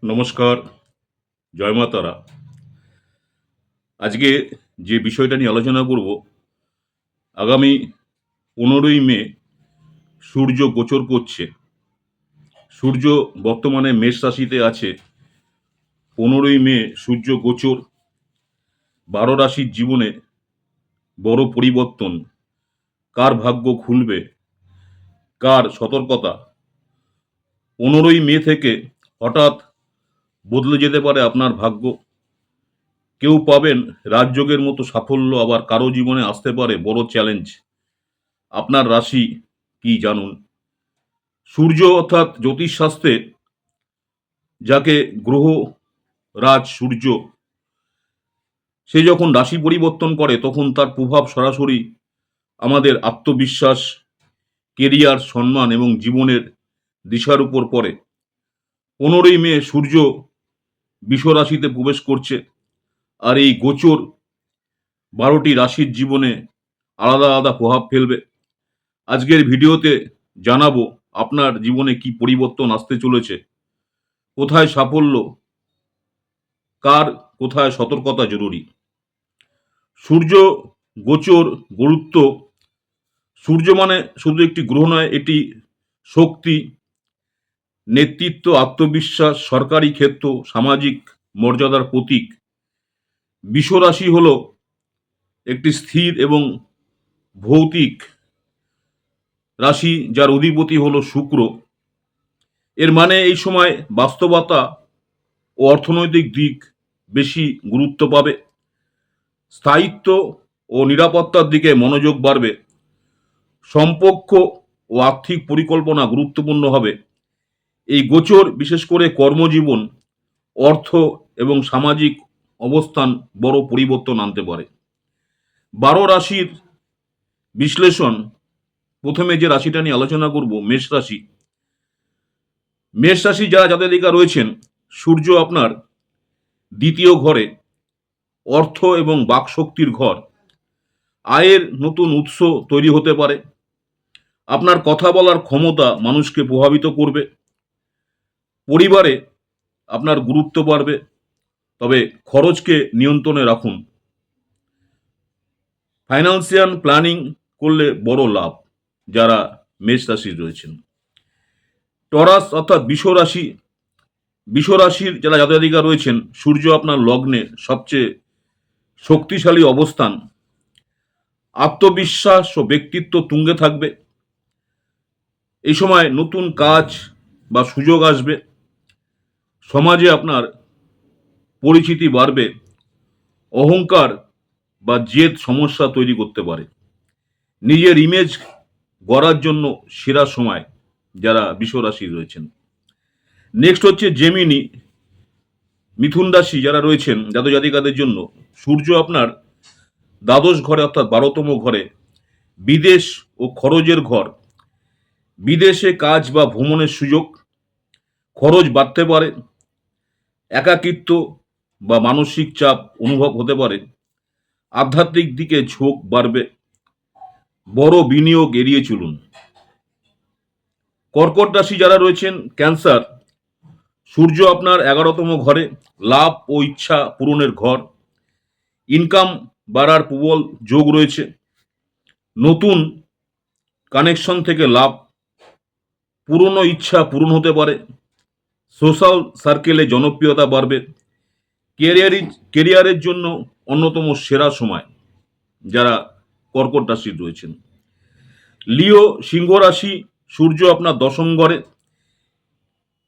নমস্কার, জয় মা তারা। আজকে যে বিষয়টা নিয়ে আলোচনা করব, আগামী 15ই মে সূর্য গোচর করছে। সূর্য বর্তমানে মেষ রাশিতে আছে। 15ই মে সূর্য গোচর 12 রাশির জীবনে বড় পরিবর্তন। কার ভাগ্য খুলবে, কার সতর্কতা। 15ই মে থেকে হঠাৎ বদলে যেতে পারে আপনার ভাগ্য। কেউ পাবেন রাজযোগের মতো সাফল্য, আবার কারো জীবনে আসতে পারে বড় চ্যালেঞ্জ। আপনার রাশি কি জানুন। সূর্য অর্থাৎ জ্যোতিষশাস্ত্রে যাকে গ্রহ রাজ সূর্য, সে যখন রাশি পরিবর্তন করে তখন তার প্রভাব সরাসরি আমাদের আত্মবিশ্বাস, কেরিয়ার, সম্মান এবং জীবনের দিশার উপর পড়ে। 15ই মে সূর্য বৃষ রাশিতে প্রবেশ করছে, আর এই গোচর 12টি রাশির জীবনে আলাদা আলাদা প্রভাব ফেলবে। আজকের ভিডিওতে জানাবো আপনার জীবনে কি পরিবর্তন আসতে চলেছে, কোথায় সাফল্য, কার কোথায় সতর্কতা জরুরি। সূর্য গোচর গুরুত্ব। সূর্য মানে শুধু একটি গ্রহ নয়, এটি শক্তি, নেতৃত্ব, আত্মবিশ্বাস, সরকারি ক্ষেত্র, সামাজিক মর্যাদার প্রতীক। বৃষ রাশি হলো একটি স্থির এবং ভৌতিক রাশি, যার অধিপতি হলো শুক্র। এর মানে এই সময় বাস্তবতা ও অর্থনৈতিক দিক বেশি গুরুত্ব পাবে। স্থায়িত্ব ও নিরাপত্তার দিকে মনোযোগ বাড়বে। সম্পর্ক ও আর্থিক পরিকল্পনা গুরুত্বপূর্ণ হবে। এই গোচর বিশেষ করে কর্মজীবন, অর্থ এবং সামাজিক অবস্থান বড় পরিবর্তন আনতে পারে। 12 রাশির বিশ্লেষণ। প্রথমে যে রাশিটা নিয়ে আলোচনা করব, মেষ রাশি। মেষ রাশি যারা জাতক রয়েছেন, সূর্য আপনার দ্বিতীয় ঘরে, অর্থ এবং বাকশক্তির ঘর। আয়ের নতুন উৎস তৈরি হতে পারে। আপনার কথা বলার ক্ষমতা মানুষকে প্রভাবিত করবে। পরিবারে আপনার গুরুত্ব বাড়বে, তবে খরচকে নিয়ন্ত্রণে রাখুন। ফাইন্যান্সিয়াল প্ল্যানিং করলে বড় লাভ যারা মেষ রাশির রয়েছেন। টরাস অর্থাৎ বৃষ রাশির যারা জাতক রয়েছেন, সূর্য আপনার লগ্নে সবচেয়ে শক্তিশালী অবস্থান। আত্মবিশ্বাস ও ব্যক্তিত্ব তুঙ্গে থাকবে। এই সময় নতুন কাজ বা সুযোগ আসবে। সমাজে আপনার পরিচিতি বাড়বে। অহংকার বা জেদ সমস্যা তৈরি করতে পারে। নিজের ইমেজ গড়ার জন্য সেরা সময় যারা বৃষ রাশি রয়েছেন। নেক্সট হচ্ছে জেমিনি, মিথুন রাশি যারা রয়েছেন, জাতকের জন্য সূর্য আপনার দ্বাদশ ঘরে অর্থাৎ 12তম ঘরে, বিদেশ ও খরচের ঘর। বিদেশে কাজ বা ভ্রমণের সুযোগ। খরচ বাড়তে পারে। একাকিত্ব বা মানসিক চাপ অনুভব হতে পারে। আধ্যাত্মিক দিকে ঝোঁক বাড়বে। বড় বিনিয়োগ এড়িয়ে চলুন। কর্কট রাশি যারা রয়েছেন, ক্যান্সার, সূর্য আপনার 11তম ঘরে, লাভ ও ইচ্ছা পূরণের ঘর। ইনকাম বাড়ার প্রবল যোগ রয়েছে। নতুন কানেকশন থেকে লাভ। পুরনো ইচ্ছা পূরণ হতে পারে। সোশ্যাল সার্কেলে জনপ্রিয়তা বাড়বে। কেরিয়ারের জন্য অন্যতম সেরা সময় যারা কর্কট রাশির রয়েছেন। লিও, সিংহ রাশি, সূর্য আপনার 10ম ঘরে,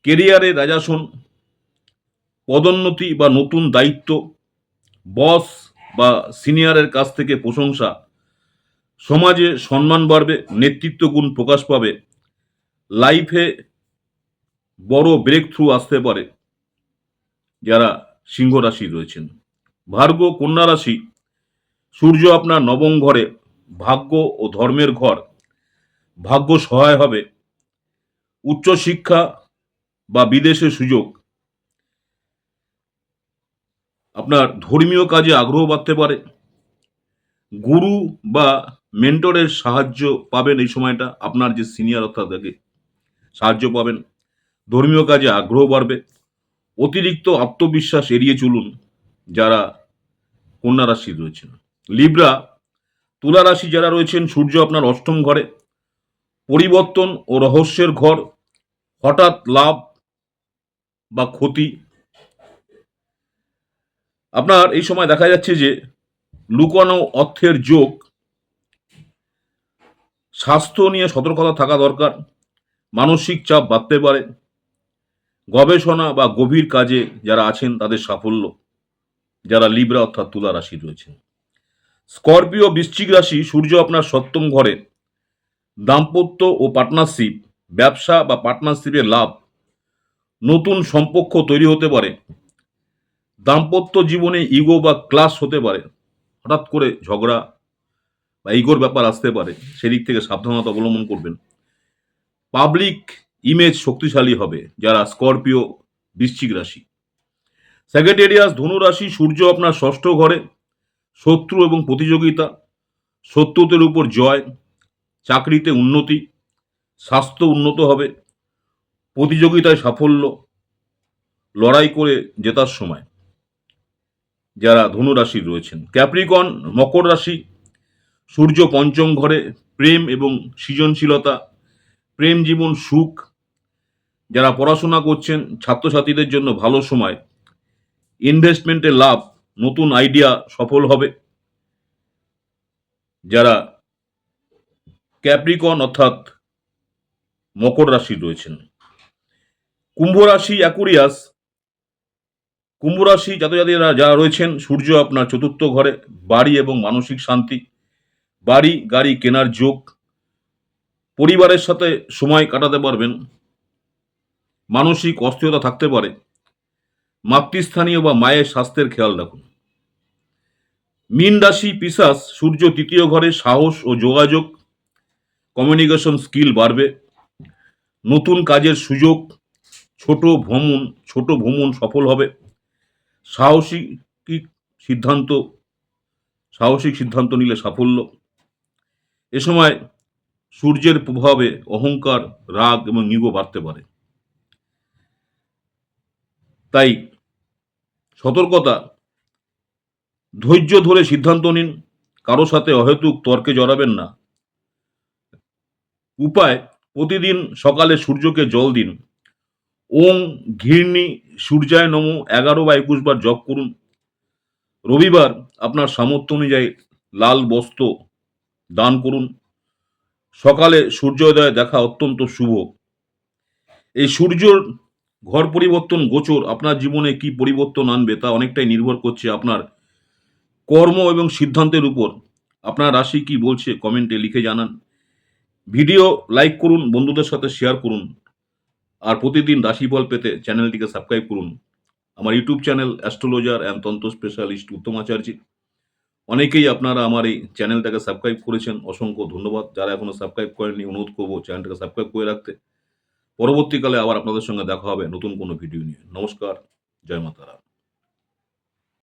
কেরিয়ারে রাজাসন, পদোন্নতি বা নতুন দায়িত্ব, বস বা সিনিয়রের কাছ থেকে প্রশংসা। সমাজে সম্মান বাড়বে, নেতৃত্ব গুণ প্রকাশ পাবে। লাইফে বড় ব্রেক থ্রু আসতে পারে যারা সিংহ রাশি রয়েছেন। ভার্গো, কন্যা রাশি, সূর্য আপনার 9ম ঘরে, ভাগ্য ও ধর্মের ঘর। ভাগ্য সহায় হবে। উচ্চশিক্ষা বা বিদেশে সুযোগ। আপনার ধর্মীয় কাজে আগ্রহ বাড়তে পারে। গুরু বা মেন্টরের সাহায্য পাবেন এই সময়টা। আপনার যে সিনিয়র অর্থাৎ তাকে সাহায্য পাবেন। ধর্মীয় কাজে আগ্রহ বাড়বে। অতিরিক্ত আত্মবিশ্বাস এড়িয়ে চলুন যারা কন্যা রাশি রয়েছেন। লিব্রা, তুলা রাশি যারা রয়েছেন, সূর্য আপনার অষ্টম ঘরে, পরিবর্তন ও রহস্যের ঘর, হঠাৎ লাভ বা ক্ষতি। আপনার এই সময় দেখা যাচ্ছে যে লুকানো অর্থের যোগ। স্বাস্থ্য নিয়ে সতর্কতা থাকা দরকার। মানসিক চাপ বাড়তে পারে। গবেষণা বা গভীর কাজে যারা আছেন তাদের সাফল্য, যারা লিব্রা অর্থাৎ তুলা রাশি রয়েছেন। স্করপিও, বৃশ্চিক রাশি, সূর্য আপনার সপ্তম ঘরে, দাম্পত্য ও পার্টনারশিপ, ব্যবসা বা পার্টনারশিপের লাভ, নতুন সম্পর্ক তৈরি হতে পারে। দাম্পত্য জীবনে ইগো বা ক্লাশ হতে পারে, হঠাৎ করে ঝগড়া বা ইগোর ব্যাপার আসতে পারে, সেদিক থেকে সাবধানতা অবলম্বন করবেন। পাবলিক ইমেজ শক্তিশালী হবে যারা স্করপিও, বৃশ্চিক রাশি। স্যাগেটেরিয়াস, ধনু রাশি, সূর্য আপনার ষষ্ঠ ঘরে, শত্রু এবং প্রতিযোগিতা, শত্রুদের উপর জয়, চাকরিতে উন্নতি, স্বাস্থ্য উন্নত হবে, প্রতিযোগিতায় সাফল্য, লড়াই করে জেতার সময় যারা ধনু রাশির রয়েছেন। ক্যাপ্রিকন, মকর রাশি, সূর্য পঞ্চম ঘরে, প্রেম এবং সৃজনশীলতা, প্রেম জীবন সুখ, যারা পড়াশোনা করছেন ছাত্রছাত্রীদের জন্য ভালো সময়, ইনভেস্টমেন্টের লাভ, নতুন আইডিয়া সফল হবে। যারা ক্যাপ্রিকন অর্থাৎ মকর রাশি রয়েছেন। কুম্ভ রাশি, অ্যাকুরিয়াস, কুম্ভ রাশি জাতজাতিরা যারা রয়েছেন, সূর্য আপনার চতুর্থ ঘরে, বাড়ি এবং মানসিক শান্তি, বাড়ি গাড়ি কেনার যোগ, পরিবারের সাথে সময় কাটাতে পারবেন, মানসিক অস্থিরতা থাকতে পারে, মাতৃস্থানীয় বা মায়ের স্বাস্থ্যের খেয়াল রাখুন। মীন রাশি, পিশাচ, সূর্য তৃতীয় ঘরে, সাহস ও যোগাযোগ, কমিউনিকেশন স্কিল বাড়বে, নতুন কাজের সুযোগ, ছোট ভ্রমণ সফল হবে, সাহসিক সিদ্ধান্ত সাহসিক সিদ্ধান্ত নিলে সাফল্য। এ সময় সূর্যের প্রভাবে অহংকার, রাগ এবং ইগো বাড়তে পারে। তাই সতর্কতা, ধৈর্য ধরে সিদ্ধান্ত নিন, কারো সাথে অহেতুক তর্কে জড়াবেন না। উপায়, প্রতিদিন সকালে সূর্যকে জল দিন। ওং ঘৃণী সূর্যায় নমঃ 11 বা 21 বার জপ করুন। রবিবার আপনার সামর্থ্য অনুযায়ী লাল বস্ত্র দান করুন। সকালে সূর্যোদয় দেখা অত্যন্ত শুভ। এই সূর্যর ঘর পরিবর্তন গোচর আপনার জীবনে কি পরিবর্তন আনবে তা অনেকটাই নির্ভর করছে আপনার কর্ম এবং সিদ্ধান্তের উপর। আপনার রাশি কি বলছে কমেন্টে লিখে জানান। ভিডিও লাইক করুন, বন্ধুদের সাথে শেয়ার করুন, আর প্রতিদিন রাশিফল পেতে চ্যানেলটিকে সাবস্ক্রাইব করুন। আমার ইউটিউব চ্যানেল অ্যাস্ট্রোলজার অ্যান্ড তন্ত্র স্পেশালিস্ট উত্তম আচার্য। অনেকেই আপনারা আমার এই চ্যানেলটাকে সাবস্ক্রাইব করেছেন, অসংখ্য ধন্যবাদ। যারা এখনো সাবস্ক্রাইব করেননি, অনুরোধ করবো চ্যানেলটাকে সাবস্ক্রাইব করে রাখতে। পরবর্তীকালে আবার আপনাদের সঙ্গে দেখা হবে নতুন কোনো ভিডিও নিয়ে। নমস্কার, জয় মাতারা।